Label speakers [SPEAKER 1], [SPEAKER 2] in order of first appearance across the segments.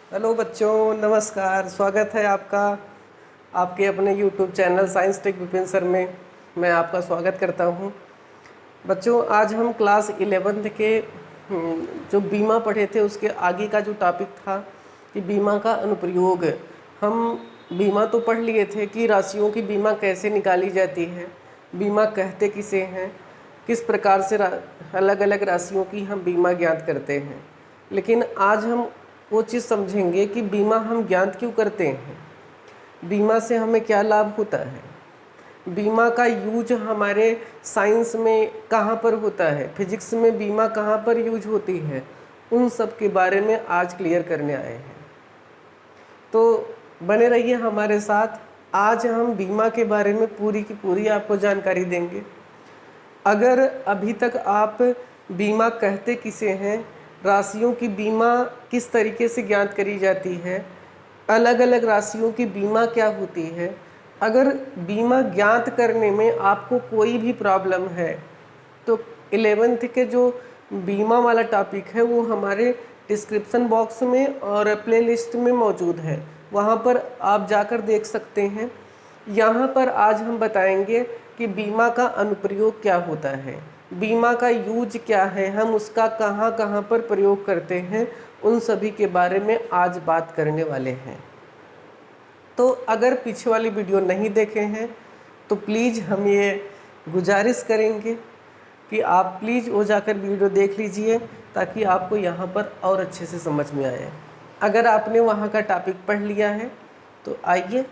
[SPEAKER 1] Hello बच्चों, नमस्कार। स्वागत है आपका आपके अपने YouTube channel science tech Vipin sir में। मैं आपका स्वागत करता हूं। बच्चों, आज हम क्लास 11th के जो बीमा पढ़े थे उसके आगे का जो टॉपिक था कि बीमा का अनुप्रयोग। हम बीमा तो पढ़ लिए थे कि राशियों की बीमा कैसे निकाली जाती है, बीमा कहते किसे हैं, किस प्रकार से अलग अलग राशियों की हम बीमा ज्ञात करते हैं। लेकिन आज हम वो चीज़ समझेंगे कि बीमा हम ज्ञात क्यों करते हैं, बीमा से हमें क्या लाभ होता है, बीमा का यूज हमारे साइंस में कहाँ पर होता है, फिजिक्स में बीमा कहाँ पर यूज होती है, उन सब के बारे में आज क्लियर करने आए हैं। तो बने रहिए हमारे साथ। आज हम बीमा के बारे में पूरी की पूरी आपको जानकारी देंगे। अगर अभी तक आप बीमा कहते किसे हैं, राशियों की बीमा किस तरीके से ज्ञात करी जाती है, अलग अलग राशियों की बीमा क्या होती है, अगर बीमा ज्ञात करने में आपको कोई भी प्रॉब्लम है तो 11th के जो बीमा वाला टॉपिक है वो हमारे डिस्क्रिप्शन बॉक्स में और प्लेलिस्ट में मौजूद है, वहाँ पर आप जाकर देख सकते हैं। यहाँ पर आज हम बताएंगे कि बीमा का अनुप्रयोग क्या होता है, बीमा का यूज क्या है, हम उसका कहाँ कहाँ पर प्रयोग करते हैं, उन सभी के बारे में आज बात करने वाले हैं। तो अगर पीछे वाली वीडियो नहीं देखे हैं तो प्लीज़ हम ये गुजारिश करेंगे कि आप प्लीज़ वो जाकर वीडियो देख लीजिए ताकि आपको यहाँ पर और अच्छे से समझ में आए। अगर आपने वहाँ का टॉपिक पढ़ लिया है तो आइए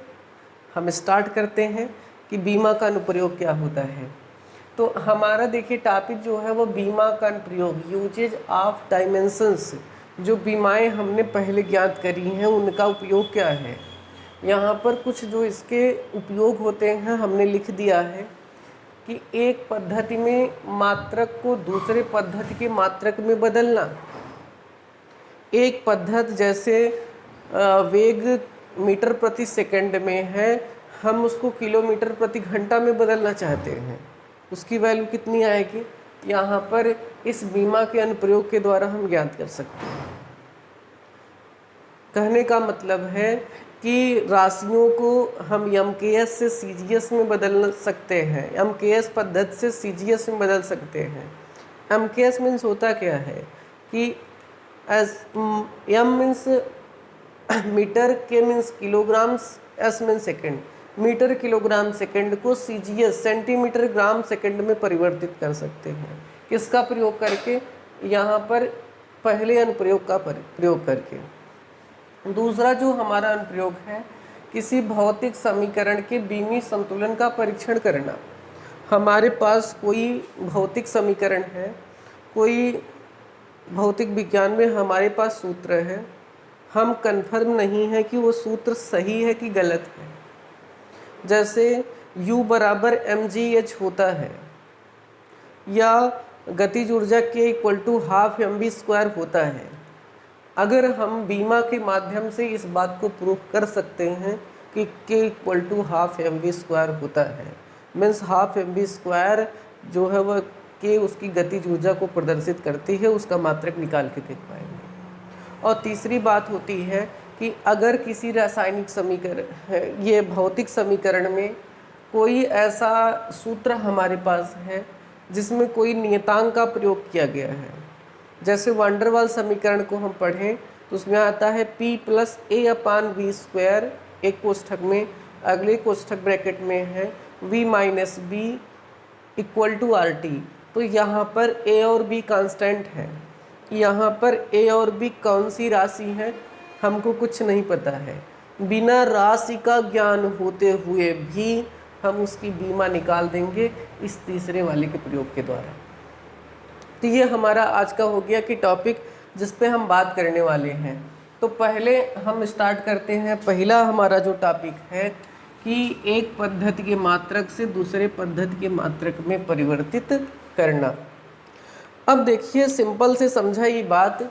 [SPEAKER 1] हम स्टार्ट करते हैं कि बीमा का अनुप्रयोग क्या होता है। तो हमारा देखिए टॉपिक जो है वो बीमा का अनुप्रयोग, यूजेज ऑफ डायमेंशंस। जो बीमाएं हमने पहले ज्ञात करी हैं उनका उपयोग क्या है। यहाँ पर कुछ जो इसके उपयोग होते हैं हमने लिख दिया है कि एक पद्धति में मात्रक को दूसरे पद्धति के मात्रक में बदलना। एक पद्धति जैसे वेग मीटर प्रति सेकंड में है, हम उसको किलोमीटर प्रति घंटा में बदलना चाहते हैं, उसकी वैल्यू कितनी आएगी, यहाँ पर इस बीमा के अनुप्रयोग के द्वारा हम ज्ञात कर सकते हैं। कहने का मतलब है कि राशियों को हम एमकेएस से सीजीएस में बदल सकते हैं, एमकेएस पद्धति से सीजीएस में बदल सकते हैं। एमकेएस मीन्स होता क्या है कि M means metre, K means kilograms, S means second, metre kilogram second को सीजीएस सेंटीमीटर ग्राम सेकेंड में परिवर्तित कर सकते हैं। किसका प्रयोग करके, यहाँ पर पहले अनुप्रयोग का प्रयोग करके। दूसरा जो हमारा अनुप्रयोग है, किसी भौतिक समीकरण के बीमी संतुलन का परीक्षण करना। हमारे पास कोई भौतिक समीकरण है, कोई भौतिक विज्ञान में हमारे पास सूत्र है, हम कन्फर्म नहीं है कि वो सूत्र सही है कि गलत है। जैसे U बराबर mgh होता है या गतिज ऊर्जा K equal to half mv² होता है। अगर हम बीमा के माध्यम से इस बात को प्रूफ कर सकते हैं कि K equal to half mv² होता है, मीन्स हाफ mv² जो है वह K उसकी गतिज ऊर्जा को प्रदर्शित करती है, उसका मात्रक निकाल के देख पाएंगे। और तीसरी बात होती है कि अगर किसी रासायनिक समीकरण, ये भौतिक समीकरण में कोई ऐसा सूत्र हमारे पास है जिसमें कोई नियतांक का प्रयोग किया गया है, जैसे वंडर वाल समीकरण को हम पढ़ें तो उसमें आता है P प्लस A/v², एक कोष्ठक में, अगले कोष्ठक ब्रैकेट में है V minus B equal to RT। तो यहाँ पर A और B कांस्टेंट है, यहाँ पर A और B कौन सी राशि है हमको कुछ नहीं पता है। बिना राशि का ज्ञान होते हुए भी हम उसकी बीमा निकाल देंगे इस तीसरे वाले के प्रयोग के द्वारा। तो ये हमारा आज का हो गया कि टॉपिक जिस पे हम बात करने वाले हैं। तो पहले हम स्टार्ट करते हैं। पहला हमारा जो टॉपिक है कि एक पद्धति के मात्रक से दूसरे पद्धति के मात्रक में परिवर्तित करना। अब देखिए सिंपल से समझा ये बात,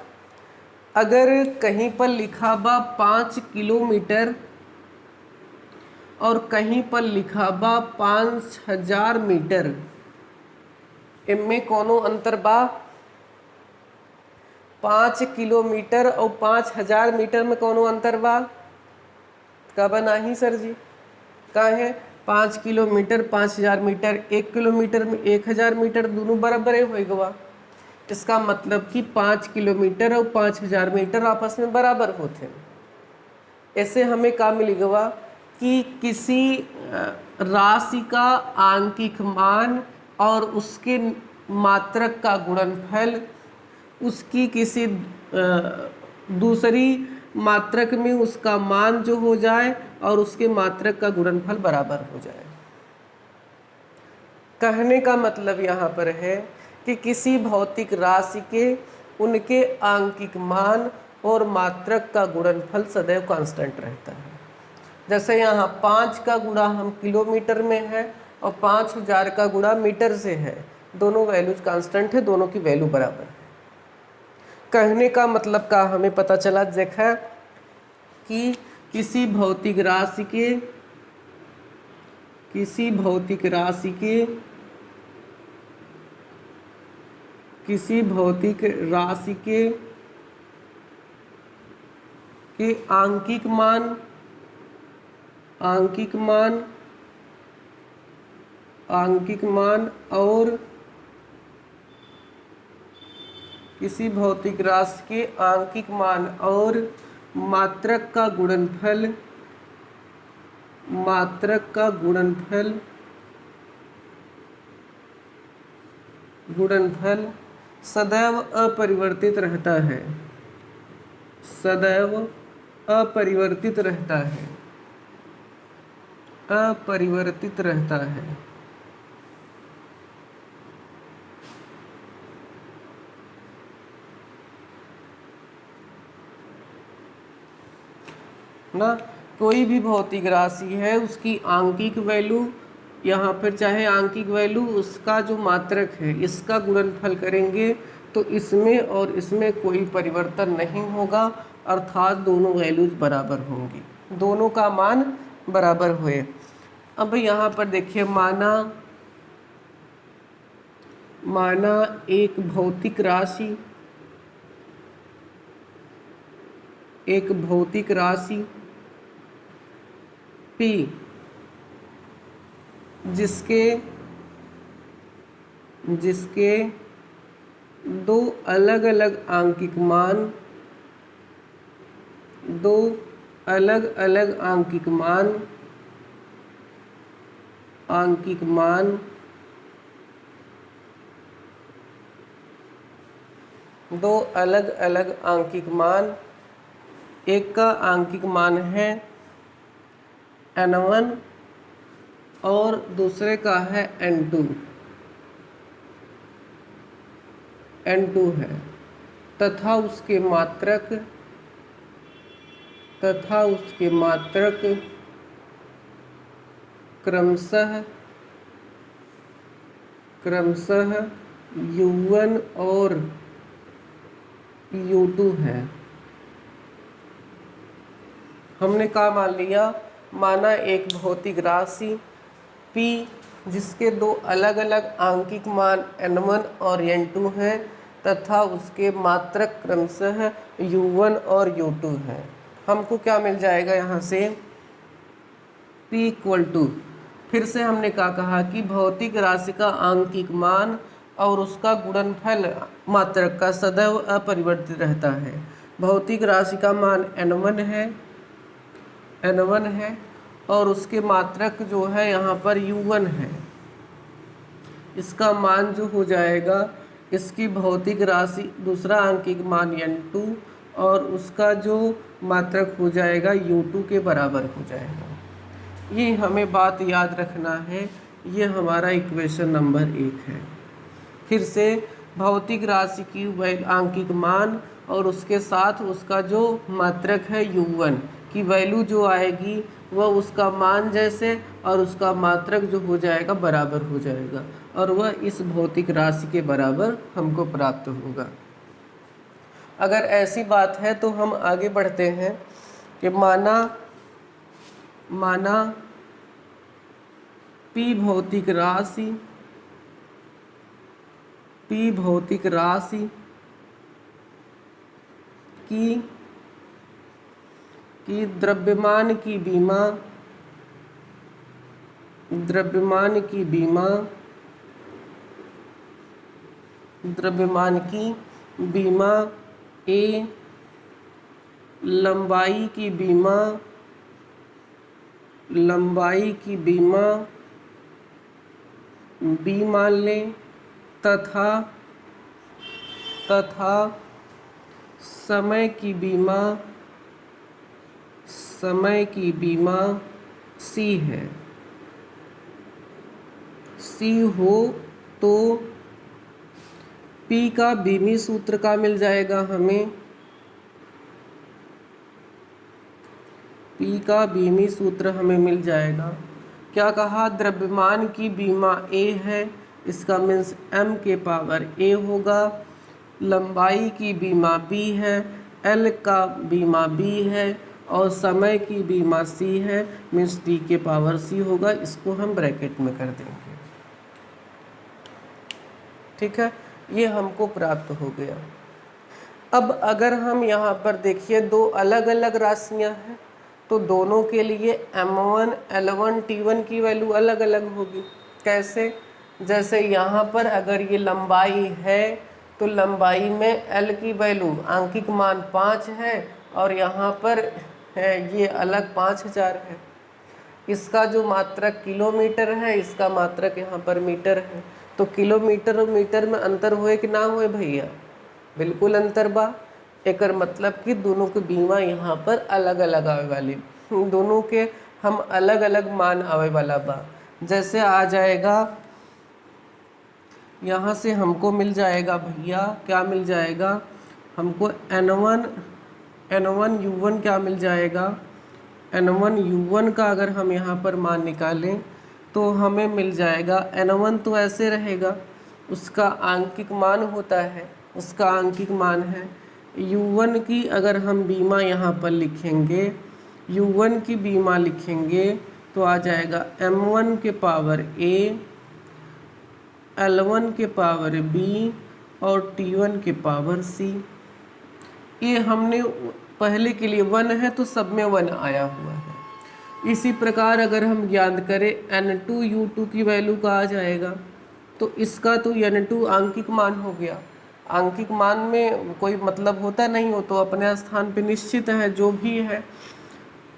[SPEAKER 1] अगर कहीं पर लिखा बा 5 किलोमीटर और कहीं पर लिखा बा 5000 मीटर, इनमें कोनो अंतर बा? 5 किलोमीटर और 5000 मीटर में कौनो अंतर बा? का बा नाही सर जी? का है 5 किलोमीटर 5000 मीटर, 1 किलोमीटर में 1000 मीटर, दोनों बराबर हो गवा। इसका मतलब कि 5 किलोमीटर और 5000 मीटर आपस में बराबर होते हैं। ऐसे हमें का मिल गवा कि किसी राशि का आंकिक मान और उसके मात्रक का गुणनफल उसकी किसी दूसरी मात्रक में उसका मान जो हो जाए और उसके मात्रक का गुणनफल बराबर हो जाए। कहने का मतलब यहाँ पर है कि किसी भौतिक राशि के उनके आंकिक मान और मात्रक का गुणनफल सदैव कांस्टेंट रहता है। जैसे यहाँ 5 का गुणा हम किलोमीटर में है और 5000 का गुणा मीटर से है, दोनों वैल्यूज कांस्टेंट है, दोनों की वैल्यू बराबर है। कहने का मतलब का हमें पता चला, देखा कि किसी भौतिक राशि के आंकिक मान और किसी भौतिक राशि के आंकिक मान और मात्रक का गुणनफल सदैव अपरिवर्तित रहता है, अपरिवर्तित रहता है। ना कोई भी भौतिक राशि है उसकी आंकिक वैल्यू, यहाँ पर चाहे आंकिक वैल्यू उसका जो मात्रक है इसका गुणनफल करेंगे तो इसमें और इसमें कोई परिवर्तन नहीं होगा, अर्थात दोनों वैल्यूज बराबर होंगी, दोनों का मान बराबर हुए। अब यहाँ पर देखिए माना एक भौतिक राशि P जिसके दो अलग अलग आंकिक मान दो अलग अलग आंकिक मान, एक का आंकिक मान है n1 और दूसरे का है n2 है, तथा उसके मात्रक क्रमशः u1 और u2 है। हमने क्या मान लिया? माना एक भौतिक राशि P जिसके दो अलग अलग आंकिक मान n1 और n2 हैं तथा उसके मात्रक क्रमशः u1 और u2 हैं। हमको क्या मिल जाएगा यहाँ से? P इक्वल टू, फिर से हमने क्या कहा कि भौतिक राशि का आंकिक मान और उसका गुणनफल मात्रक का सदैव अपरिवर्तित रहता है। भौतिक राशि का मान n1 है और उसके मात्रक जो है यहाँ पर u1 है। इसका मान जो हो जाएगा, इसकी भौतिक राशि दूसरा आंकिक मान n2 और उसका जो मात्रक हो जाएगा u2 के बराबर हो जाएगा। ये हमें बात याद रखना है, ये हमारा इक्वेशन नंबर 1 है। फिर से भौतिक राशि की आंकिक मान और उसके साथ उसका जो मात्रक है u1 की वैल्यू जो आएगी वह उसका मान जैसे और उसका मात्रक जो हो जाएगा बराबर हो जाएगा और वह इस भौतिक राशि के बराबर हमको प्राप्त होगा। अगर ऐसी बात है तो हम आगे बढ़ते हैं कि माना P भौतिक राशि कि द्रव्यमान की बीमा द्रव्यमान की बीमा ए लंबाई की बीमा बी मान लें तथा समय की बीमा सी है। सी हो तो पी का बीमी सूत्र का मिल जाएगा हमें। पी का बीमी सूत्र हमें मिल जाएगा। क्या कहा? द्रव्यमान की बीमा ए है, इसका मीन्स m के पावर a होगा। लंबाई की बीमा b है, l का बीमा b है, और समय की बीमा c है, मीन्स d के पावर c होगा। इसको हम ब्रैकेट में कर देंगे। ठीक है, ये हमको प्राप्त हो गया। अब अगर हम यहाँ पर देखिए दो अलग अलग राशियाँ हैं, तो दोनों के लिए m1, l1, t1 की वैल्यू अलग अलग होगी। कैसे? जैसे यहाँ पर अगर ये लंबाई है तो लंबाई में l की वैल्यू आंकिक मान 5 है, और यहाँ पर है ये अलग 5000 है। इसका जो मात्रक किलोमीटर है, इसका मात्रक यहाँ पर मीटर है। तो किलोमीटर और मीटर में अंतर होए कि ना होए भैया? बिल्कुल अंतर बा। एकर मतलब कि दोनों के बीमा यहाँ पर अलग अलग आवे वाली, दोनों के हम अलग अलग मान आवे वाला बा। जैसे आ जाएगा यहाँ से हमको मिल जाएगा भैया, क्या मिल जाएगा हमको? n1 u1 क्या मिल जाएगा? n1 u1 का अगर हम यहाँ पर मान निकालें तो हमें मिल जाएगा n1 तो ऐसे रहेगा, उसका आंकिक मान होता है, उसका आंकिक मान है। u1 की अगर हम बीमा यहाँ पर लिखेंगे, u1 की बीमा लिखेंगे तो आ जाएगा m1 के पावर a, l1 के पावर b और t1 के पावर c। ये हमने पहले के लिए 1 है तो सब में 1 आया हुआ है। इसी प्रकार अगर हम ज्ञात करें n2 u2 की वैल्यू का आ जाएगा, तो इसका तो n2 आंकिक मान हो गया। आंकिक मान में कोई मतलब होता नहीं हो, तो अपने स्थान पे निश्चित है जो भी है।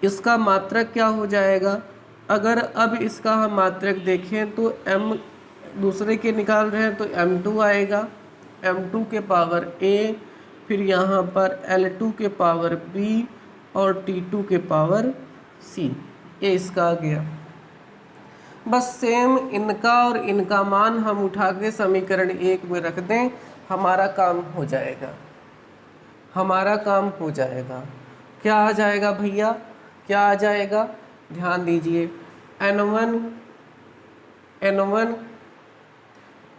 [SPEAKER 1] इसका मात्रक क्या हो जाएगा? अगर अब इसका हम मात्रक देखें तो m दूसरे के निकाल रहे हैं तो m2 आएगा, m2 के पावर a, फिर यहाँ पर l2 के पावर b और t2 के पावर c। ये इसका आ गया। बस सेम इनका और इनका मान हम उठा के समीकरण 1 में रख दें, हमारा काम हो जाएगा। हमारा काम हो जाएगा। क्या आ जाएगा भैया? क्या आ जाएगा? ध्यान दीजिए।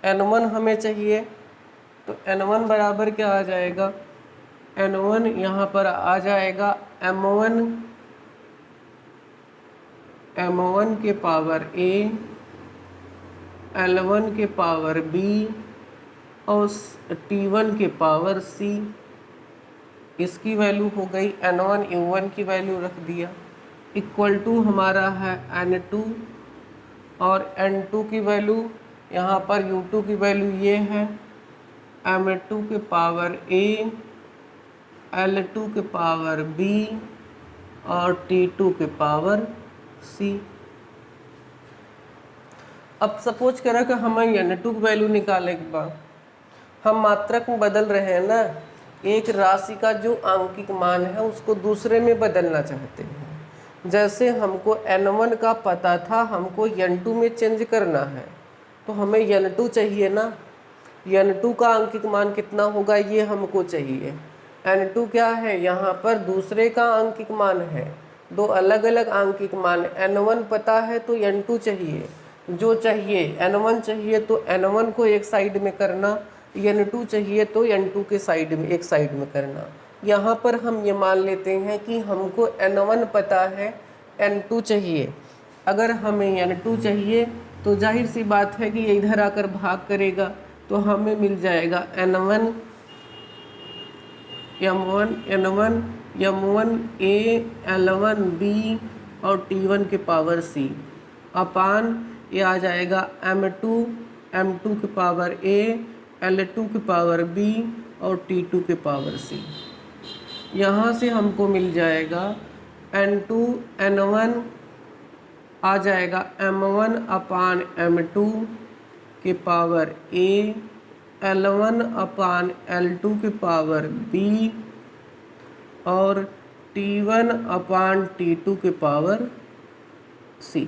[SPEAKER 1] n1 हमें चाहिए, तो n1 बराबर क्या आ जाएगा? n1 यहाँ पर आ जाएगा m1 के पावर a, l1 के पावर b और t1 के पावर c। इसकी वैल्यू हो गई n1 u1 की वैल्यू रख दिया, इक्वल टू हमारा है n2, और n2 की वैल्यू यहाँ पर u2 की वैल्यू ये है m2 के पावर a, l2 के पावर b और t2 के पावर c। अब सपोज करें कि हमें n2 की वैल्यू निकालने के बाद हम मात्रक में बदल रहे हैं ना, एक राशि का जो आंकिक मान है उसको दूसरे में बदलना चाहते हैं। जैसे हमको n1 का पता था, हमको n2 में चेंज करना है, तो हमें n2 चाहिए ना। n2 का आंकिक मान कितना होगा ये हमको चाहिए। n2 क्या है? यहाँ पर दूसरे का आंकिक मान है, दो अलग अलग आंकिक मान। n1 पता है तो n2 चाहिए। जो चाहिए n1 चाहिए तो n1 को एक साइड में करना, n2 चाहिए तो n2 के साइड में एक साइड में करना। यहाँ पर हम ये मान लेते हैं कि हमको n1 पता है, n2 चाहिए। अगर हमें n2 चाहिए तो जाहिर सी बात है कि ये इधर आकर भाग करेगा, तो हमें मिल जाएगा n1 m1 n1 m1 a l1 b और t1 के पावर c अपान ये आ जाएगा m2 के पावर a l2 के पावर b और t2 के पावर c। यहाँ से हमको मिल जाएगा n2 n1 आ जाएगा m1 अपान m2 के power a l1 upon l2 के पावर b और t1 अपान t2 के पावर c।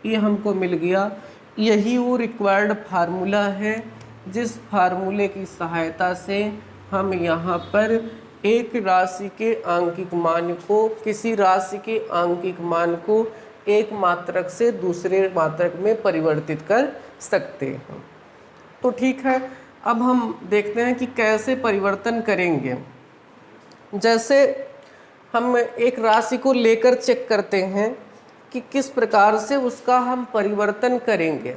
[SPEAKER 1] ये हमको मिल गया। यही वो रिक्वायर्ड फार्मूला है जिस फार्मूले की सहायता से हम यहाँ पर एक राशि के आंकिक मान को, किसी राशि के आंकिक मान को एक मात्रक से दूसरे मात्रक में परिवर्तित कर सकते हैं। तो ठीक है, अब हम देखते हैं कि कैसे परिवर्तन करेंगे। जैसे हम एक राशि को लेकर चेक करते हैं कि किस प्रकार से उसका हम परिवर्तन करेंगे।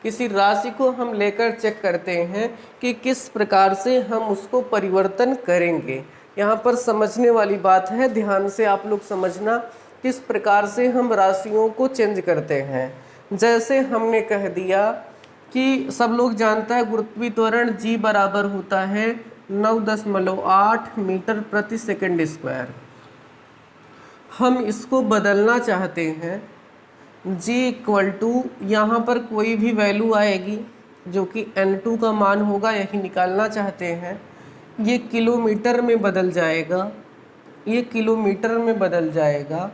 [SPEAKER 1] किसी राशि को हम लेकर चेक करते हैं कि किस प्रकार से हम उसको परिवर्तन करेंगे। यहाँ पर समझने वाली बात है, ध्यान से आप लोग समझना किस प्रकार से हम राशियों को चेंज करते हैं। जैसे हमने कह दिया कि सब लोग जानता है गुरुत्वीय त्वरण g बराबर होता है 9.8 मीटर प्रति सेकंड स्क्वायर। हम इसको बदलना चाहते हैं g इक्वल टू, यहाँ पर कोई भी वैल्यू आएगी जो कि n2 का मान होगा, यही निकालना चाहते हैं। ये किलोमीटर में बदल जाएगा, ये किलोमीटर में बदल जाएगा,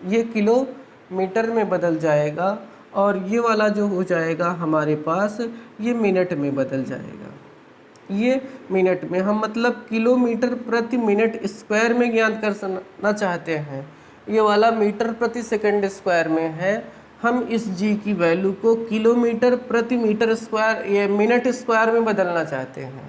[SPEAKER 1] ये किलोमीटर में बदल जाएगा और ये वाला जो हो जाएगा हमारे पास ये मिनट में बदल जाएगा। ये मिनट में, हम मतलब किलोमीटर प्रति मिनट स्क्वायर में ज्ञात करना चाहते हैं। ये वाला मीटर प्रति सेकंड स्क्वायर में है। हम इस g की वैल्यू को किलोमीटर प्रति मीटर स्क्वायर, ये मिनट स्क्वायर में बदलना चाहते हैं।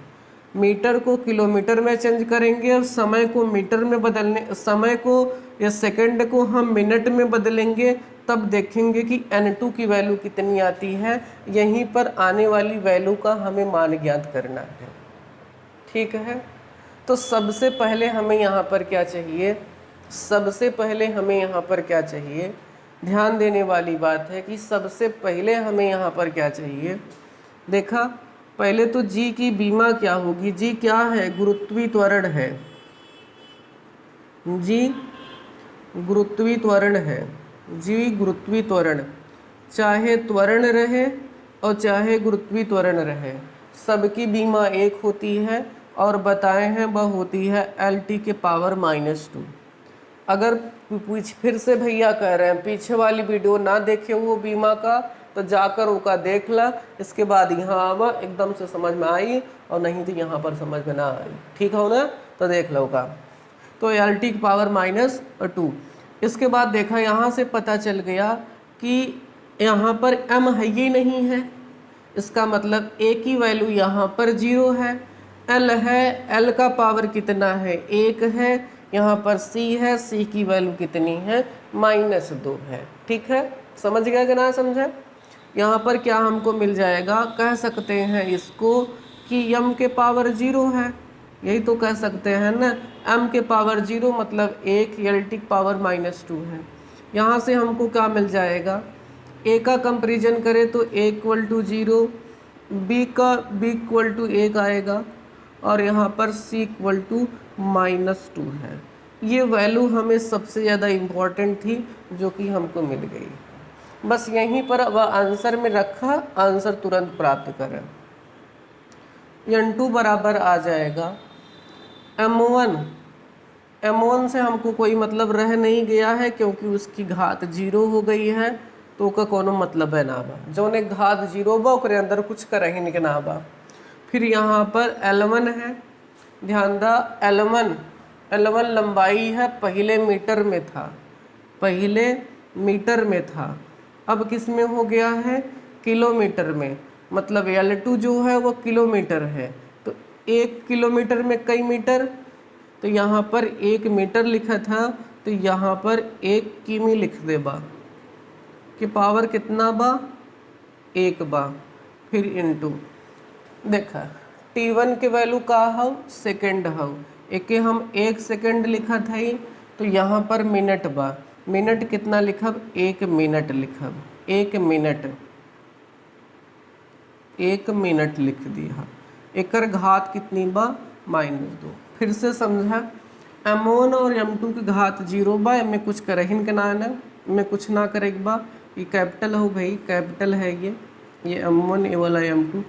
[SPEAKER 1] मीटर को किलोमीटर में चेंज करेंगे और समय को मीटर में बदलने, समय को या सेकंड को हम मिनट में बदलेंगे, तब देखेंगे कि n2 की वैल्यू कितनी आती है। यहीं पर आने वाली वैल्यू का हमें मान ज्ञात करना है। ठीक है, तो सबसे पहले हमें यहाँ पर क्या चाहिए, सबसे पहले हमें यहाँ पर क्या चाहिए, ध्यान देने वाली बात है कि सबसे पहले हमें यहाँ पर क्या चाहिए। देखा, पहले तो g की बीमा क्या होगी, g क्या है, गुरुत्वीय त्वरण है, g गुरुत्वीय त्वरण है, g गुरुत्वीय त्वरण, चाहे त्वरण रहे और चाहे गुरुत्वीय त्वरण रहे, सबकी बीमा एक होती है और बताए हैं वह होती है LT के पावर -2। अगर फिर से भैया कह रहे हैं पीछे वाली वीडियो ना देखे वो बीमा का, तो जाकर उसका देख ला, इसके बाद यहाँ आवा, एकदम से समझ में आई, और नहीं तो यहाँ पर समझ में ना आई। ठीक हो ना, तो देख लो का, तो LT की पावर -2। इसके बाद देखा, यहाँ से पता चल गया कि यहाँ पर m है ही नहीं है, इसका मतलब a की वैल्यू यहाँ पर 0 है, l है, l का पावर कितना है, 1 है, यहाँ पर c है, c की वैल्यू कितनी है, -2 है। ठीक है, समझ गया कि ना समझे। यहाँ पर क्या हमको मिल जाएगा, कह सकते हैं इसको कि m के पावर 0 है, यही तो कह सकते हैं ना, m के पावर 0 मतलब 1, LT की पावर -2 है। यहाँ से हमको क्या मिल जाएगा, a का कंपेरिजन करें तो a = 0, b = 1 आएगा और यहाँ पर c = -2 है। ये वैल्यू हमें सबसे ज़्यादा इम्पोर्टेंट थी जो कि हमको मिल गई। बस यहीं पर वह आंसर में रखा, आंसर तुरंत प्राप्त करें। n2 बराबर आ जाएगा m1 से हमको कोई मतलब रह नहीं गया है क्योंकि उसकी घात 0 हो गई है, तो का कोनो मतलब है ना बा, जो ने घात 0 बा ओकरे अंदर कुछ कर ही नहीं ना बा। फिर यहाँ पर L1 है, ध्यान दा, L1 लंबाई है, पहले मीटर में था, पहले मीटर में था, अब किस में हो गया है, किलोमीटर में, मतलब L2 जो है वो किलोमीटर है, तो 1 किलोमीटर में कई मीटर, तो यहाँ पर 1 मीटर लिखा था, तो यहाँ पर 1 किमी लिख दे बा, कि पावर कितना बा, 1 बा, फिर इनटू। देखा T1 के वैल्यू का हव सेकेंड हव, एके हम 1 सेकेंड लिखत हई तो यहाँ पर मिनट बा, मिनट कितना लिखब 1 मिनट लिखब, 1 मिनट, 1 मिनट लिख दिया। एकर घात कितनी बा -2। फिर से समझा, M1 और M2 की घात 0 बा, इनमें कुछ करहिन के ना न, इनमें कुछ ना करे बा। ये कैपिटल हो भाई, कैपिटल है ये M1 ये वाला M2,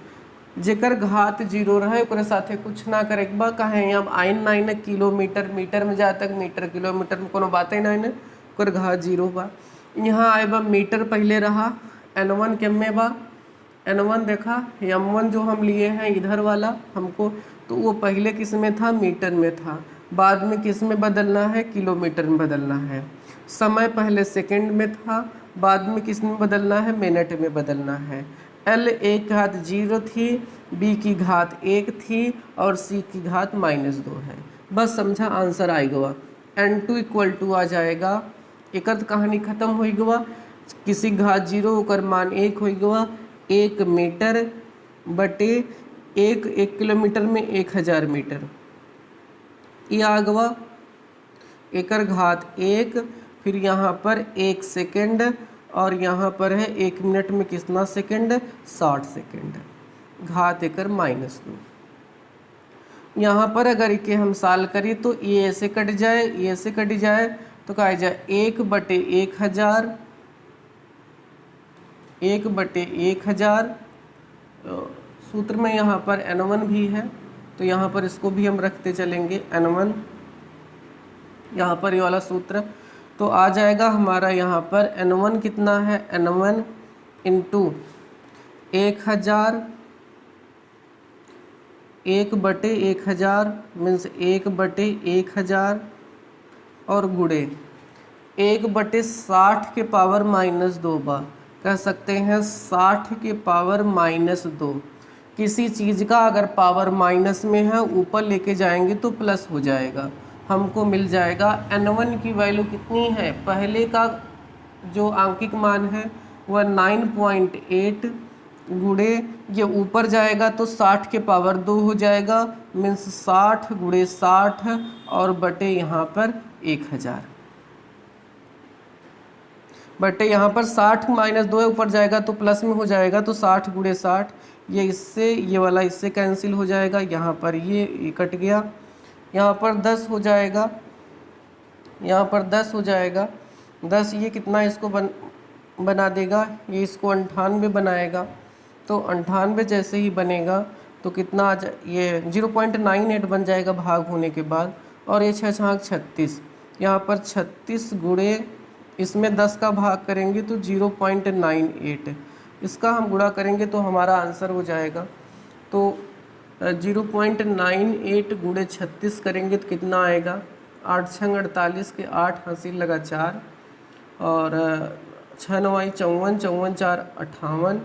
[SPEAKER 1] जेकर घात 0 रहे ओकरे साथे कुछ ना करे बा। कहे अब आइन ना न किलोमीटर, मीटर में जा तक मीटर, किलोमीटर में कोनो बात ही ना न, ओकर घात 0 बा। यहाँ आए बा मीटर पहले रहा, N1 के में बा, N1 देखा, M1 जो हम लिए हैं इधर वाला हमको, तो वो पहले किस में था मीटर में था, बाद में किस में बदलना है किलोमीटर में बदलना है। समय पहले सेकंड में था, बाद में किस में बदलना है मिनट में बदलना है। L एक घात 0 थी, B की घात 1 थी और C की घात -2 है। बस समझा, आंसर आएगा N2 इक्वल टू आ जाएगा, एक कहानी खत्म हो गवा। किसी घात 0 ओकर मान 1 हो गवा, 1 मीटर बटे 1 किलोमीटर में 1000 मीटर, ये आ गवा एकर घात 1। फिर यहाँ पर 1 सेकेंड और यहाँ पर है 1 मिनट में कितना सेकेंड 60 सेकेंड, घात एकर -2। यहाँ पर अगर इके हम साल करी तो ये ऐसे कट जाए, ये ऐसे कट जाए तो कहा जाए 1 बटे 1000, 1 बटे 1000। सूत्र में यहाँ पर N1 भी है तो यहाँ पर इसको भी हम रखते चलेंगे N1, यहाँ पर ये वाला सूत्र तो आ जाएगा हमारा। यहाँ पर N1 कितना है, N1 इंटू 1000, 1 बटे 1000 मीन्स 1 बटे 1000 और गुड़े 1 बटे 60 के पावर -2 बा, कह सकते हैं 60 के पावर -2। किसी चीज़ का अगर पावर माइनस में है ऊपर लेके जाएंगे तो प्लस हो जाएगा। हमको मिल जाएगा N1 की वैल्यू कितनी है, पहले का जो आंकिक मान है वह 9.8 गुड़े ये ऊपर जाएगा तो 60 के पावर 2 हो जाएगा, मीन्स 60 गुड़े 60 और बटे यहाँ पर 1000, बटे यहाँ पर 60 -2 है, ऊपर जाएगा तो प्लस में हो जाएगा तो 60 गुड़े 60, ये इससे ये वाला इससे कैंसिल हो जाएगा, यहाँ पर ये कट गया, यहाँ पर 10 हो जाएगा, यहाँ पर 10 हो जाएगा, 10 ये कितना इसको बना देगा, ये इसको 98 बनाएगा, तो 98 जैसे ही बनेगा तो कितना आ जाए, ये 0.98 बन जाएगा भाग होने के बाद, और ये 6 छाक 36, यहाँ पर 36 गुड़े इसमें 10 का भाग करेंगे तो 0.98, इसका हम गुणा करेंगे तो हमारा आंसर हो जाएगा। तो 0.98 गुणे 36 करेंगे तो कितना आएगा, 8 छंग 48 के 8 हासिल लगा 4 और 6 9 54, 54 4 58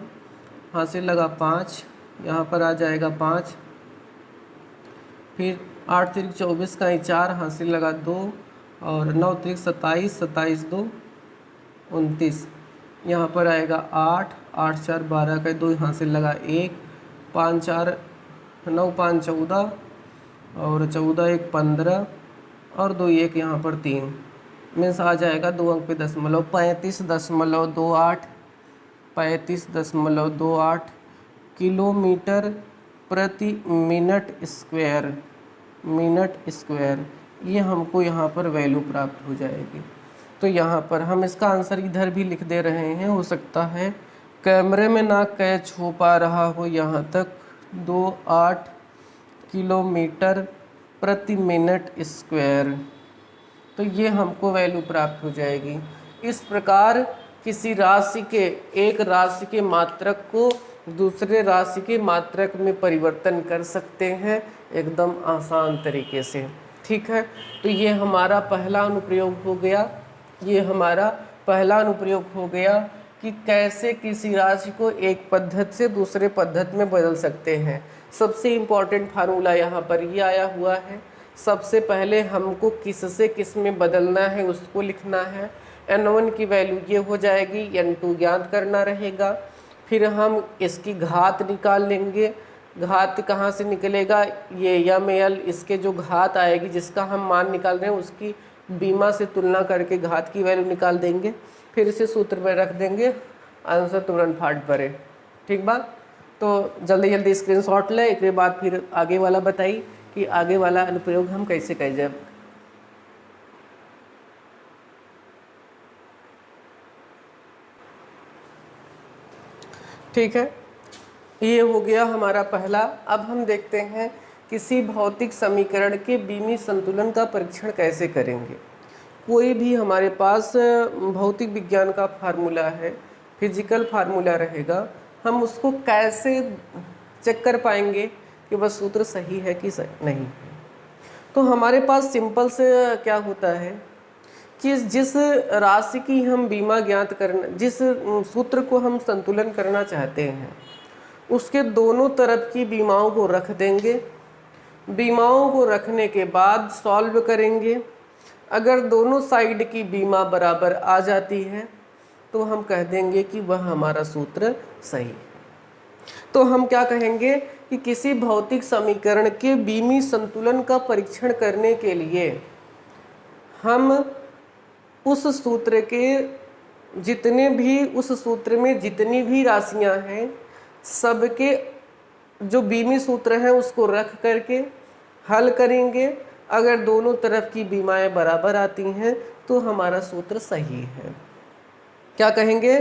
[SPEAKER 1] हासिल लगा 5, यहाँ पर आ जाएगा 5, फिर 8 3 24 का 4 हासिल लगा 2 और 9 3 27, 27 2 29, यहाँ पर आएगा 8, 8 4 12 का 2 हासिल लगा 1, 5 4 9 5 14 और 14 1 15 और 2 1 यहाँ पर 3, मीन्स आ जाएगा 2 अंक पे दशमलव 35.28, 35.28 किलोमीटर प्रति मिनट स्क्वायर, मिनट स्क्वायर, ये हमको यहाँ पर वैल्यू प्राप्त हो जाएगी। तो यहाँ पर हम इसका आंसर इधर भी लिख दे रहे हैं, हो सकता है कैमरे में ना कैच हो पा रहा हो यहाँ तक, 28 किलोमीटर प्रति मिनट स्क्वायर, तो ये हमको वैल्यू प्राप्त हो जाएगी। इस प्रकार किसी राशि के, एक राशि के मात्रक को दूसरे राशि के मात्रक में परिवर्तन कर सकते हैं एकदम आसान तरीके से, ठीक है। तो ये हमारा पहला अनुप्रयोग हो गया, ये हमारा पहला अनुप्रयोग हो गया कि कैसे किसी राशि को एक पद्धति से दूसरे पद्धति में बदल सकते हैं। सबसे इम्पॉर्टेंट फार्मूला यहाँ पर ये आया हुआ है, सबसे पहले हमको किस से किस में बदलना है उसको लिखना है। N1 की वैल्यू ये हो जाएगी, N2 ज्ञात करना रहेगा, फिर हम इसकी घात निकाल लेंगे, घात कहाँ से निकलेगा, ये यम एल इसके जो घात आएगी जिसका हम मान निकाल रहे हैं उसकी बीमा से तुलना करके घात की वैल्यू निकाल देंगे, फिर इसे सूत्र में रख देंगे, आंसर तुरंत फाट पड़े। ठीक बात। तो जल्दी जल्दी स्क्रीनशॉट ले, एक बाद फिर आगे वाला बताइए कि आगे वाला अनुप्रयोग हम कैसे कर जाए। ठीक है, ये हो गया हमारा पहला। अब हम देखते हैं किसी भौतिक समीकरण के बीमी संतुलन का परीक्षण कैसे करेंगे। कोई भी हमारे पास भौतिक विज्ञान का फार्मूला है, फिजिकल फार्मूला रहेगा, हम उसको कैसे चेक कर पाएंगे कि वह सूत्र सही है कि नहीं है। तो हमारे पास सिंपल से क्या होता है कि जिस राशि की हम बीमा ज्ञात करना, जिस सूत्र को हम संतुलन करना चाहते हैं उसके दोनों तरफ की बीमाओं को रख देंगे। बीमाओं को रखने के बाद सॉल्व करेंगे। अगर दोनों साइड की बीमा बराबर आ जाती है तो हम कह देंगे कि वह हमारा सूत्र सही है। तो हम क्या कहेंगे कि किसी भौतिक समीकरण के बीमी संतुलन का परीक्षण करने के लिए हम उस सूत्र के उस सूत्र में जितनी भी राशियां हैं सबके जो बीमी सूत्र हैं उसको रख करके हल करेंगे। अगर दोनों तरफ की बीमाएं बराबर आती हैं तो हमारा सूत्र सही है। क्या कहेंगे,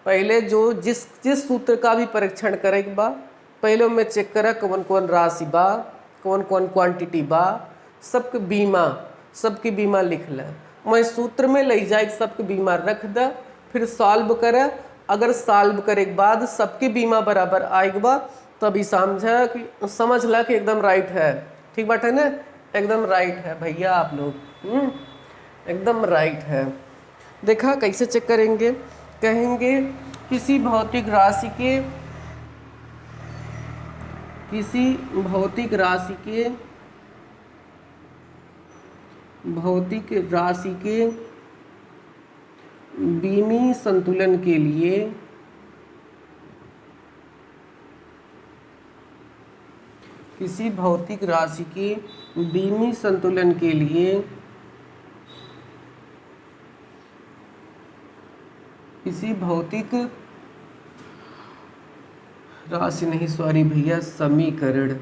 [SPEAKER 1] पहले जो जिस सूत्र का भी परीक्षण करेगा बा, पहले मैं चेक करा कौन कौन राशि बा, कौन कौन क्वांटिटी बा, सबकी बीमा लिख ला। मैं सूत्र में ले जाए सबकी बीमा रख दा, फिर सॉल्व करा। अगर सॉल्व करे के बाद सबकी बीमा बराबर आएगा बा तभी समझ ला कि एकदम राइट है। ठीक बात है ना, एकदम राइट है भैया आप लोग, एकदम राइट है। देखा कैसे चेक करेंगे, कहेंगे किसी भौतिक राशि के बीमी संतुलन के लिए किसी भौतिक राशि के बीमी संतुलन के लिए किसी भौतिक राशि नहीं, सॉरी भैया, समीकरण,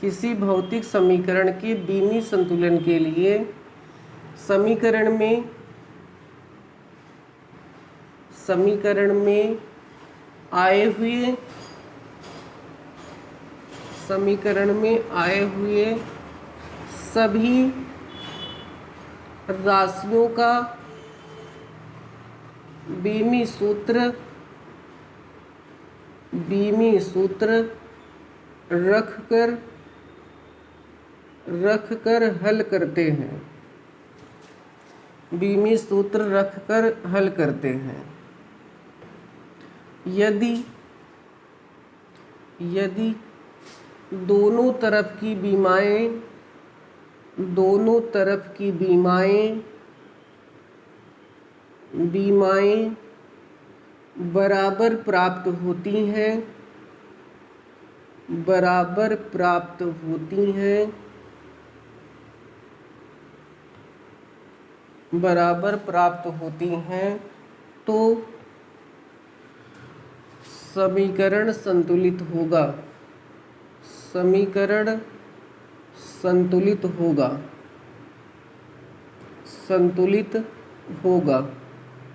[SPEAKER 1] किसी भौतिक समीकरण के बीमी संतुलन के लिए समीकरण में आए हुए सभी राशियों का बीमी सूत्र रख कर हल करते हैं। बीमी सूत्र रख कर हल करते हैं। यदि दोनों तरफ की बीमाएं बराबर प्राप्त होती हैं तो समीकरण संतुलित होगा।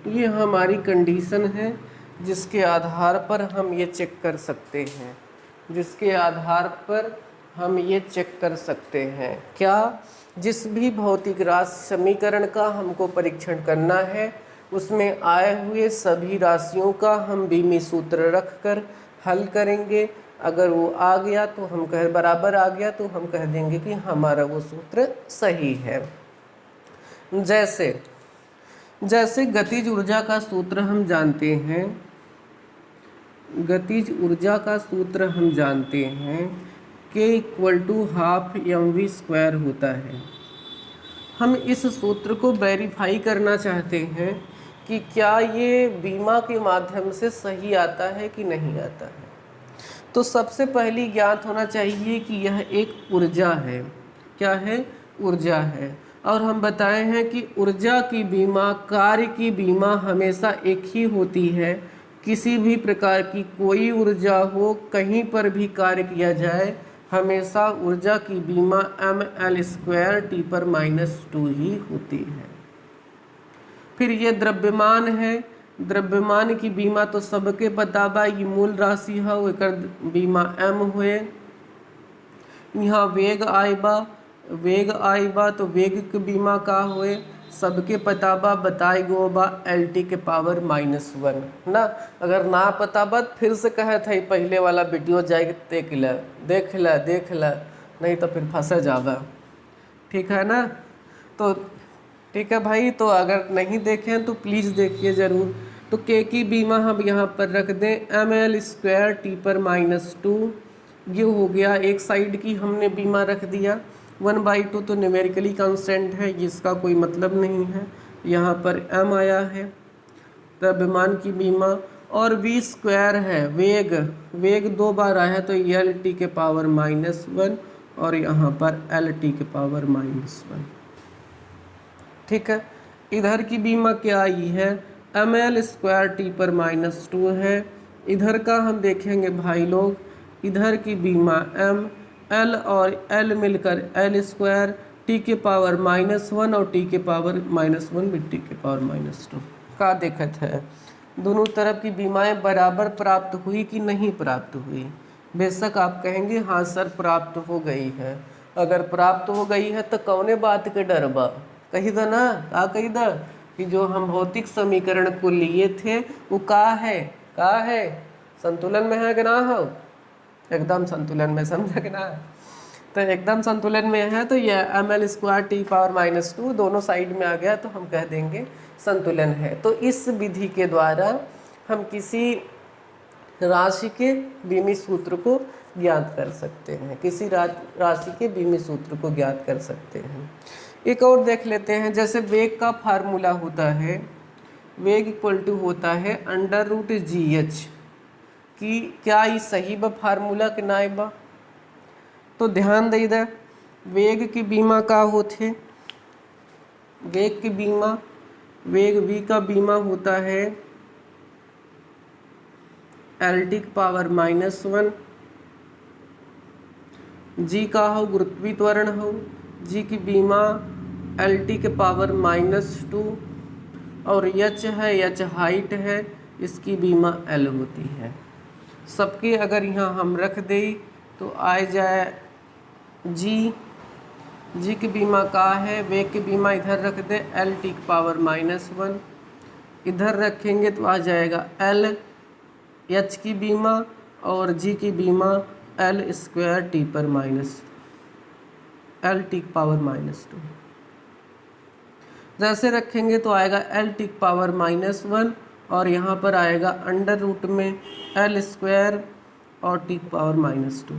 [SPEAKER 1] ये हमारी कंडीशन है जिसके आधार पर हम ये चेक कर सकते हैं। क्या, जिस भी भौतिक राशि समीकरण का हमको परीक्षण करना है उसमें आए हुए सभी राशियों का हम बीमी सूत्र रखकर हल करेंगे। अगर वो आ गया तो बराबर आ गया तो हम कह देंगे कि हमारा वो सूत्र सही है। जैसे गतिज ऊर्जा का सूत्र हम जानते हैं, K = ½ mv² होता है। हम इस सूत्र को वेरीफाई करना चाहते हैं कि क्या ये बीमा के माध्यम से सही आता है कि नहीं आता है। तो सबसे पहली ज्ञात होना चाहिए कि यह एक ऊर्जा है। क्या है? ऊर्जा है। और हम बताए हैं कि ऊर्जा की बीमा, कार्य की बीमा हमेशा एक ही होती है। किसी भी प्रकार की कोई ऊर्जा हो, कहीं पर भी कार्य किया जाए, हमेशा ऊर्जा की बीमा ml² T/-2 ही होती है। फिर ये द्रव्यमान है। द्रव्यमान की बीमा तो सबके पता बा, ये मूल राशि है, एकर बीमा m हुए। यहाँ वेग आए बा तो वेग की बीमा का हुए, सबके पता बा, बताए गो बा L⁻⁻⁻1 ना। अगर ना पता बा फिर से कहे थे पहले वाला वीडियो जाए देख ल, नहीं तो फिर फंसे जावा। ठीक है ना? तो ठीक है भाई, तो अगर नहीं देखें तो प्लीज़ देखिए ज़रूर। तो के की बीमा हम यहाँ पर रख दें ml² T/-2। ये हो गया एक साइड की हमने बीमा रख दिया। 1/2 तो न्यूमेरिकली कांस्टेंट है, जिसका कोई मतलब नहीं है। यहाँ पर m आया है द्रव्यमान की बीमा, और v² है वेग 2 बार आया तो L⁻⁻1 और यहाँ पर L⁻⁻1। ठीक है। इधर की बीमा क्या आई है? ml² T/-2 है। इधर का हम देखेंगे भाई लोग, इधर की बीमा m, l और l मिलकर L² T⁻⁻1 और T⁻⁻1 भी T⁻⁻2 का देखत है। दोनों तरफ की बीमाएं बराबर प्राप्त हुई कि नहीं प्राप्त हुई? बेशक आप कहेंगे हाँ सर प्राप्त हो गई है। अगर प्राप्त हो गई है तो कौने बात के डर बा? कही द ना, का कही द कि जो हम भौतिक समीकरण को लिए थे वो का है संतुलन में है कि ना हो? एकदम संतुलन में, समझा कि ना? तो एकदम संतुलन में है तो यह ml² T⁻⁻2 दोनों साइड में आ गया तो हम कह देंगे संतुलन है। तो इस विधि के द्वारा हम किसी राशि के बीमी सूत्र को ज्ञात कर सकते हैं, किसी राशि के बीमी सूत्र को ज्ञात कर सकते हैं। एक और देख लेते हैं, जैसे वेग का फार्मूला होता है, वेग इक्वल टू होता है √GH कि क्या ये सही बा फार्मूला के नाई बा? तो ध्यान दे दे, वेग की बीमा का होते? वेग की बीमा, वेग v का बीमा होता है L⁻⁻1। g का हो गुरुत्वीय त्वरण हो, g की बीमा L⁻⁻2 और h है, h हाइट है, इसकी बीमा L होती है। सबके अगर यहाँ हम रख दें तो आ जाए g की बीमा का है, वेग की बीमा इधर रख दे L⁻⁻1, इधर रखेंगे तो आ जाएगा L, h की बीमा और g की बीमा L² T⁻⁻2। जैसे रखेंगे तो आएगा L⁻⁻1 और यहाँ पर आएगा अंडर रूट में L² और T⁻⁻2।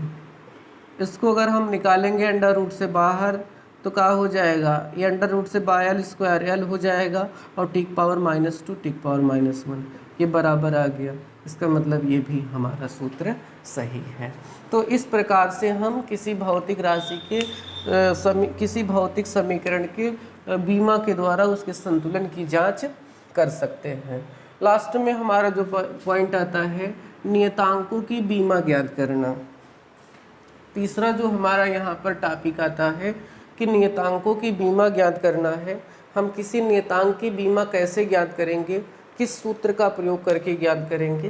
[SPEAKER 1] इसको अगर हम निकालेंगे अंडर रूट से बाहर तो क्या हो जाएगा? ये अंडर रूट से L² L हो जाएगा और T⁻⁻2 T⁻⁻1 ये बराबर आ गया। इसका मतलब ये भी हमारा सूत्र सही है। तो इस प्रकार से हम किसी भौतिक राशि के किसी भौतिक समीकरण के बीमा के द्वारा उसके संतुलन की जांच कर सकते हैं। लास्ट में हमारा जो पॉइंट आता है नियतांकों की बीमा ज्ञात करना। तीसरा जो हमारा यहाँ पर टॉपिक आता है कि नियतांकों की बीमा ज्ञात करना है। हम किसी नियतांक की बीमा कैसे ज्ञात करेंगे, किस सूत्र का प्रयोग करके ज्ञात करेंगे?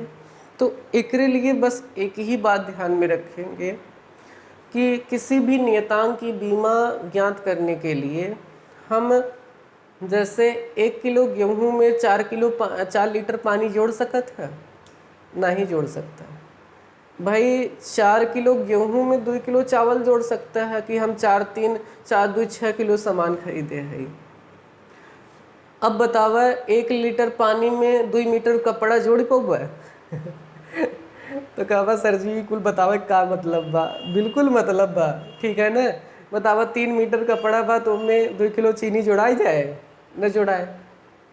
[SPEAKER 1] तो एकरे लिए बस एक ही बात ध्यान में रखेंगे कि किसी भी नियतांक की बीमा ज्ञात करने के लिए हम जैसे 1 किलो गेहूं में 4 लीटर पानी जोड़ सकत है? नहीं जोड़ सकता भाई। 4 किलो गेहूं में 2 किलो चावल जोड़ सकता है कि हम 4 2 6 किलो सामान खरीदे हैं। अब बतावा 1 लीटर पानी में 2 मीटर कपड़ा जोड़ पाऊँ? तो कहवा सर जी कुल बतावे का मतलब बा? बिल्कुल मतलब बा, ठीक है ना। बतावा 3 मीटर कपड़ा बा तो उनमें 2 किलो चीनी जोड़ाई जाए? न जोड़ाए।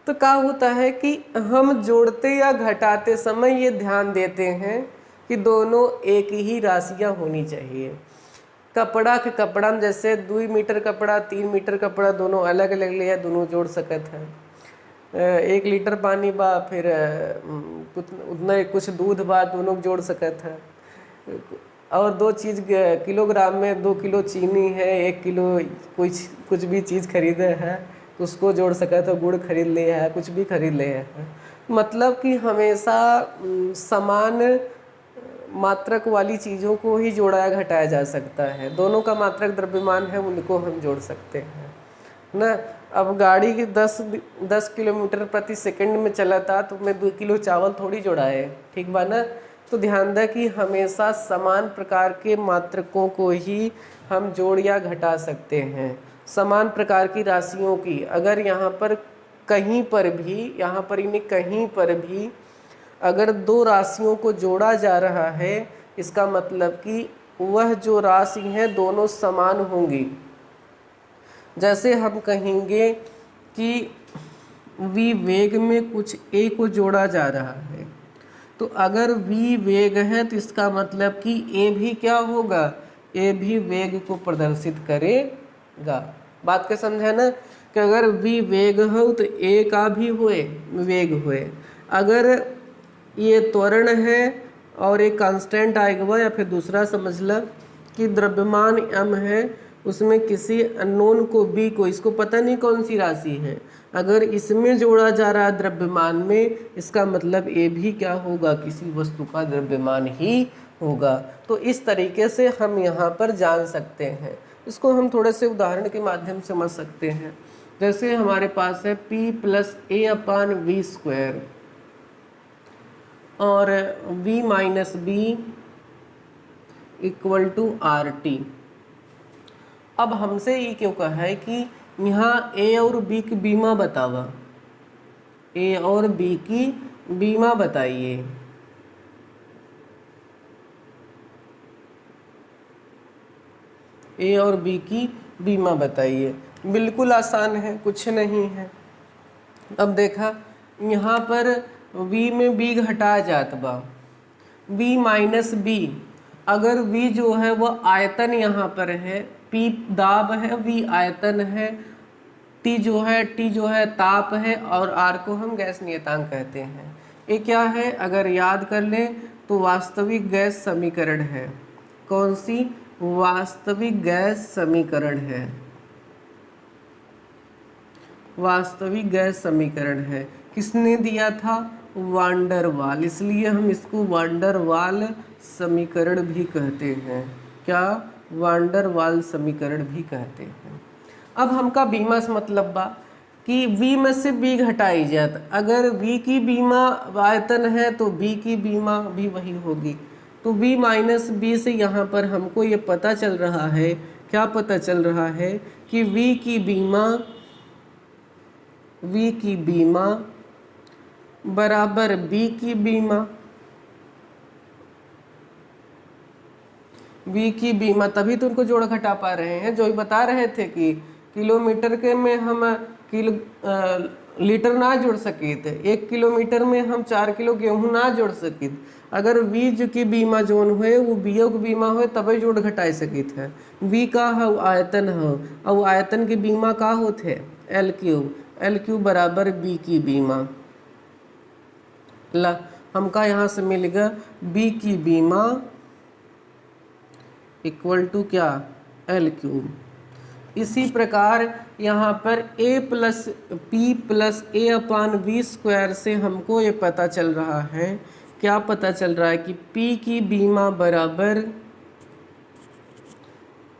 [SPEAKER 1] तो क्या होता है कि हम जोड़ते या घटाते समय ये ध्यान देते हैं कि दोनों एक ही राशियाँ होनी चाहिए। कपड़ा के कपड़ा में जैसे 2 मीटर कपड़ा 3 मीटर कपड़ा दोनों अलग अलग लिया, दोनों जोड़ सकत है। 1 लीटर पानी बा फिर कुछ उतना कुछ दूध बा, दोनों जोड़ सकत है। और 2 चीज़ किलोग्राम में 2 किलो चीनी है, 1 किलो कुछ भी चीज़ खरीदे है तो उसको जोड़ सकत है। गुड़ खरीद ले है, कुछ भी खरीद ले है। मतलब कि हमेशा समान मात्रक वाली चीज़ों को ही जोड़ा घटाया जा सकता है। दोनों का मात्रक द्रव्यमान है उनको हम जोड़ सकते हैं ना। अब गाड़ी की 10 किलोमीटर प्रति सेकंड में चला था तो मैं 2 किलो चावल थोड़ी जोड़ाए, ठीक बा ना। तो ध्यान दें कि हमेशा समान प्रकार के मात्रकों को ही हम जोड़ या घटा सकते हैं। समान प्रकार की राशियों की अगर यहाँ पर कहीं पर भी अगर 2 राशियों को जोड़ा जा रहा है, इसका मतलब कि वह जो राशि है दोनों समान होंगी। जैसे हम कहेंगे कि v वेग में कुछ a को जोड़ा जा रहा है, तो अगर v वेग है तो इसका मतलब कि a भी क्या होगा, a भी वेग को प्रदर्शित करेगा। बात के समझे ना कि अगर v वेग हो तो a का भी वेग होए। अगर ये त्वरण है और एक कांस्टेंट आएगा, या फिर दूसरा समझ लो कि द्रव्यमान m है, उसमें किसी अननोन को b को, इसको पता नहीं कौन सी राशि है, अगर इसमें जोड़ा जा रहा है द्रव्यमान में, इसका मतलब a भी क्या होगा, किसी वस्तु का द्रव्यमान ही होगा। तो इस तरीके से हम यहाँ पर जान सकते हैं। इसको हम थोड़े से उदाहरण के माध्यम से समझ सकते हैं। जैसे हमारे पास है p + a/v² और v - b = RT। अब हमसे ये क्यों कहा है कि यहाँ a और b की बीमा बतावा, a और b की बीमा बताइए। a और b की बीमा बताइए। बिल्कुल आसान है, कुछ नहीं है। अब देखा यहाँ पर v में b घटाया जात बा, v - b, अगर v जो है वह आयतन यहाँ पर है, p दाब है, v आयतन है, t जो है ताप है और r को हम गैस नियतांक कहते हैं। ये क्या है, अगर याद कर लें तो वास्तविक गैस समीकरण है। कौन सी? वास्तविक गैस समीकरण है। वास्तविक गैस समीकरण है। किसने दिया था? वान डर वाल, इसलिए हम इसको वान डर वाल समीकरण भी कहते हैं। क्या? वान डर वाल समीकरण भी कहते हैं। अब हमका बीमा से मतलब बा कि v में से b घटाई जात। अगर v की बीमा आयतन है तो b की बीमा भी वही होगी। तो v - b से यहाँ पर हमको ये पता चल रहा है, क्या पता चल रहा है कि v की बीमा बराबर b की बीमा। v की बीमा, तभी तो उनको जोड़ घटा पा रहे हैं। जो बता रहे थे कि किलोमीटर के में हम लीटर ना जोड़ सके थे, 1 किलोमीटर में हम 4 किलो गेहूँ ना जोड़ सके। अगर v जो की बीमा जोन हुए वो बीओ की बीमा हुए तभी जोड़ घटाई सके थे। v का है आयतन है और आयतन की बीमा का होते L³ बराबर b की बीमा। ला हमका यहाँ से मिलेगा b की बीमा = क्या? L³। इसी प्रकार यहाँ पर a + p + a/v² से हमको ये पता चल रहा है, क्या पता चल रहा है कि p की बीमा बराबर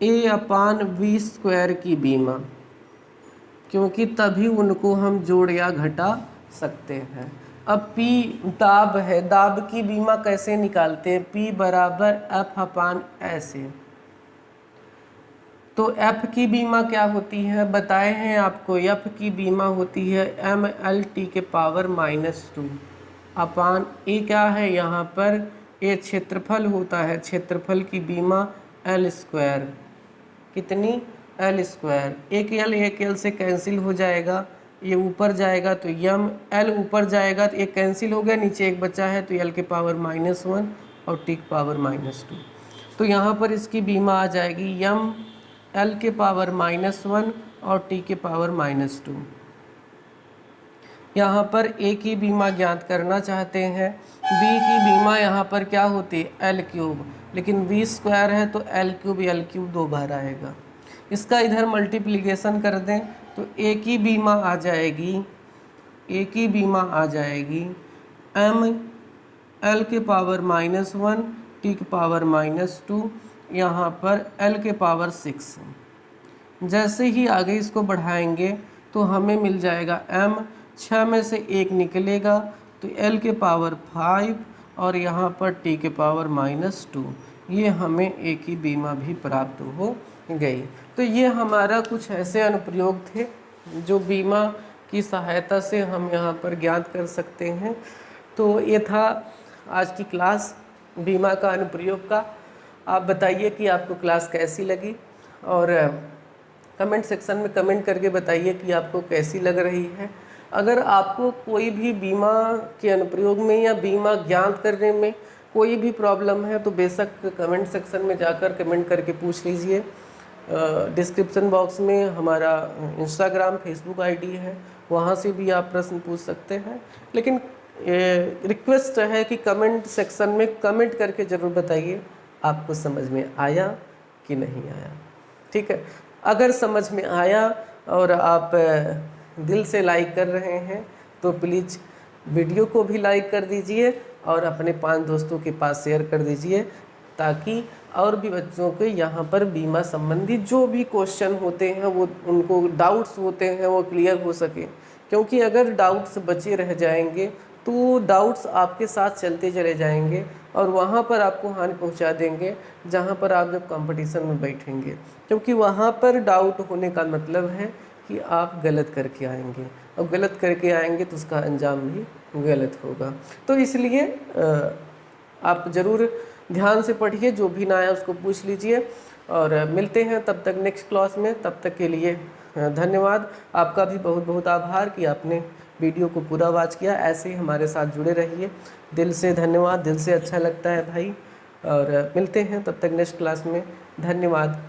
[SPEAKER 1] a/v² की बीमा, क्योंकि तभी उनको हम जोड़ या घटा सकते हैं। अब p दाब है, दाब की बीमा कैसे निकालते हैं? p बराबर F/S। तो F की बीमा क्या होती है बताए हैं आपको? F की बीमा होती है mLT⁻²। अपान ए क्या है यहाँ पर? ए क्षेत्रफल होता है, क्षेत्रफल की बीमा L²। कितनी? L²। एक L से कैंसिल हो जाएगा, ये ऊपर जाएगा तो L ऊपर जाएगा तो एक कैंसिल हो गया, नीचे एक बचा है तो L⁻⁻1 और टी की पावर -2। तो यहाँ पर इसकी बीमा आ जाएगी यम एल के पावर -1 और टी के पावर -2। यहाँ पर ए की बीमा ज्ञात करना चाहते हैं, बी की बीमा यहाँ पर क्या होती है एल क्यूब, लेकिन वी स्क्वायर है तो एल क्यूब 2 बार आएगा। इसका इधर मल्टीप्लिकेशन कर दें तो ए की बीमा आ जाएगी, ए की बीमा आ जाएगी एम एल के पावर -1 टी के पावर -2, यहाँ पर एल के पावर 6। जैसे ही आगे इसको बढ़ाएंगे तो हमें मिल जाएगा m, 6 में से 1 निकलेगा तो l के पावर 5 और यहाँ पर t के पावर -2। ये हमें a की बीमा भी प्राप्त हो गई। तो ये हमारा कुछ ऐसे अनुप्रयोग थे जो बीमा की सहायता से हम यहाँ पर ज्ञात कर सकते हैं। तो ये था आज की क्लास बीमा का अनुप्रयोग का। आप बताइए कि आपको क्लास कैसी लगी और कमेंट सेक्शन में कमेंट करके बताइए कि आपको कैसी लग रही है। अगर आपको कोई भी बीमा के अनुप्रयोग में या बीमा ज्ञात करने में कोई भी प्रॉब्लम है तो बेशक कमेंट सेक्शन में जाकर कमेंट करके पूछ लीजिए। डिस्क्रिप्शन बॉक्स में हमारा इंस्टाग्राम फेसबुक आईडी है, वहाँ से भी आप प्रश्न पूछ सकते हैं। लेकिन रिक्वेस्ट है कि कमेंट सेक्शन में कमेंट करके ज़रूर बताइए आपको समझ में आया कि नहीं आया। ठीक है, अगर समझ में आया और आप दिल से लाइक कर रहे हैं तो प्लीज़ वीडियो को भी लाइक कर दीजिए और अपने 5 दोस्तों के पास शेयर कर दीजिए, ताकि और भी बच्चों के यहाँ पर बीमा संबंधी जो भी क्वेश्चन होते हैं, वो उनको डाउट्स होते हैं, वो क्लियर हो सके। क्योंकि अगर डाउट्स बचे रह जाएंगे तो डाउट्स आपके साथ चलते चले जाएंगे और वहाँ पर आपको हानि पहुँचा देंगे जहाँ पर आप जब कंपटीशन में बैठेंगे। क्योंकि वहाँ पर डाउट होने का मतलब है कि आप गलत करके आएंगे, और गलत करके आएंगे तो उसका अंजाम भी गलत होगा। तो इसलिए आप ज़रूर ध्यान से पढ़िए, जो भी ना आया उसको पूछ लीजिए। और मिलते हैं तब तक नेक्स्ट क्लास में। तब तक के लिए धन्यवाद। आपका भी बहुत बहुत आभार कि आपने वीडियो को पूरा वॉच किया। ऐसे ही हमारे साथ जुड़े रहिए। दिल से धन्यवाद, दिल से अच्छा लगता है भाई। और मिलते हैं तब तक नेक्स्ट क्लास में। धन्यवाद।